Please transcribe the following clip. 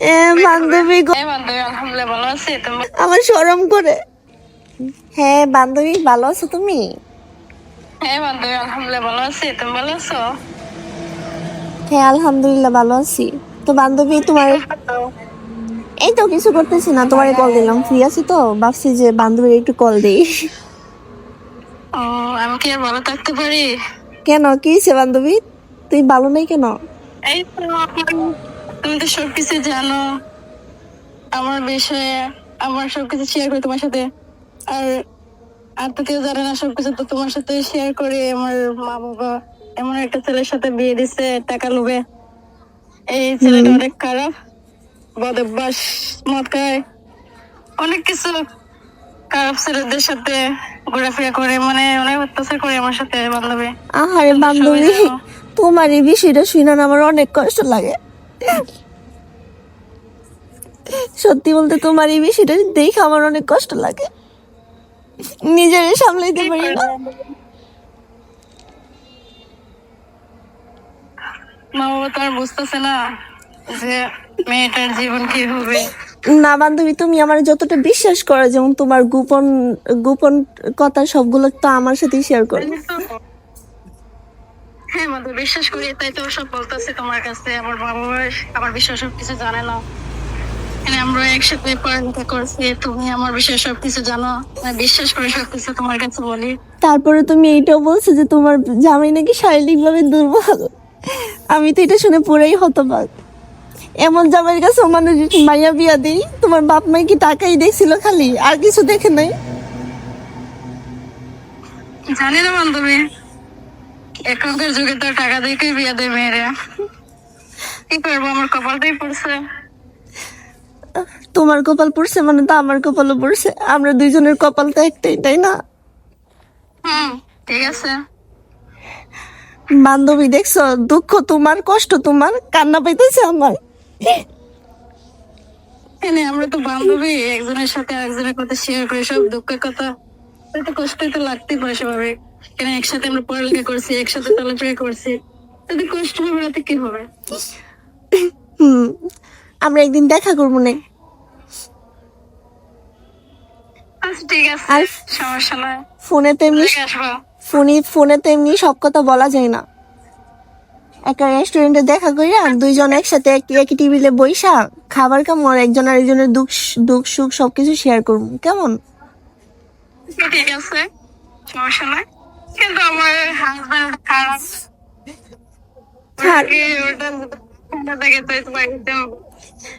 এ বান্ধবী গো, এই বান্ধবী আলহামদুলিল্লাহ ভালো আছি। তুমি? আমার শরম করে। হ্যাঁ বান্ধবী, ভালো আছো তুমি? হ্যাঁ বান্ধবী আলহামদুলিল্লাহ ভালো আছি। তুমি ভালো আছো? হ্যাঁ আলহামদুলিল্লাহ ভালো আছি। তো বান্ধবী তোমার, এই তো কিছু করতেছি না, তোমারে কল দিলাম, ফ্রি আছি তো ভাবছি যে বান্ধবীর একটু কল দিই। ও, আমি কি আর ভালো থাকতে পারি? কেন, কি হয়েছে বান্ধবী? তুই ভালো নাই কেন? এই তো, তুমি তো সবকিছু জানো আমার বিষয়ে। আমার সবকিছু শেয়ার করি তোমার সাথে। আর আর তো কেউ জানে না, সবকিছু তো তোমার সাথে শেয়ার করি। আমার মা বাবা এমন একটা ছেলের সাথে বিয়ে দিছে টাকা লোভে। এই ছেলেটা হুম। অনেক খারাপ, বদ অভ্যাস, মদ খায়, অনেক কিছু। খারাপ ছেলেদের সাথে ঘোরাফেরা করে, মানে অনেক অত্যাচার করে আমার সাথে বান্ধবী। আহারে তুমি তো সবাই বান্ধবী, জানো। তোমার এই বিষয়টা শুনে না আমার অনেক কষ্ট লাগে। সত্যি বলতে তোমার এই বিষয়টা দেখে আমার অনেক কষ্ট লাগে, নিজের সামলাইতে কি পারি না। করবো? মা বাবা তো আর বুঝতেছে না যে মেয়েটার জীবন কি হবে। না বান্ধবী, তুমি আমার যতটা বিশ্বাস করো, যেমন তোমার গোপন গোপন কথা সবগুলো তো আমার সাথেই শেয়ার করো। হ্যাঁ মাধু, বিশ্বাস করি, তাই তো সব বলতেছে তোমার কাছে। আমার মা বাবা আমার বিষয়ে সবকিছু জানে না। এখানে আমরা একসাথে পড়ালেখা করছি, তুমি আমার বিষয়ে সবকিছু জানো। আমি বিশ্বাস করে সবকিছু তোমার কাছে বলি। তারপরে তুমি এইটাও বলছো যে তোমার জামাই নাকি শারীরিকভাবে দুর্বল। আমি তো এটা শুনে পুরাই হতবাক। এমন জামাইয়ের কাছে মানুষ মাইয়া বিয়া দেই, তোমার বাপ মাই কি টাকাই দেখছিল খালি, আর কিছু দেখে নাই? জানি না বান্ধবী, এখনকার যুগে তো টাকা দেখে বিয়ে দেয় মেয়েরা। কি করবো, আমার কপালটাই পড়ছে। তোমার কপাল পড়ছে মানে তো আমার কপালও পড়ছে, আমরা দুইজনের কপাল তো একটাই, তাই না? ঠিক আছে। বান্ধবী দেখছো, দুঃখ তোমার, কষ্ট তোমার, কান্না পাইতেছে আমার। এখানে আমরা তো বান্ধবী, একজনের সাথে আরেকজনের কথা শেয়ার করি, সব দুঃখের কথা। তো কষ্ট তো লাগতেই পারে স্বাভাবিক। কেন, একসাথে আমরা পড়ালেখা করছি, একসাথে চলাফেরা করছি, যদি কষ্ট হবে না তো কি হবে? হুম, আমরা একদিন দেখা করবো না? আচ্ছা ঠিক আছে, আর সমস্যা নাই। ফোনে তো এমনি, দেখে আসবো। ফোনে তো এমনি সব কথা বলা যায় না। একটা রেস্টুরেন্টে দেখা কইরা দুইজন একসাথে একই একই টেবিলে বইসা খাবার খামো, আর একজন আরেকজনের দুঃখ দুঃখ সুখ সবকিছু শেয়ার করবো, কেমন? ঠিক আছে, সমস্যা নাই। কিন্তু আমার হাজবেন্ড খারাপ। ছাড়, ওটাকে ওটা দেখে তো বাড়িতে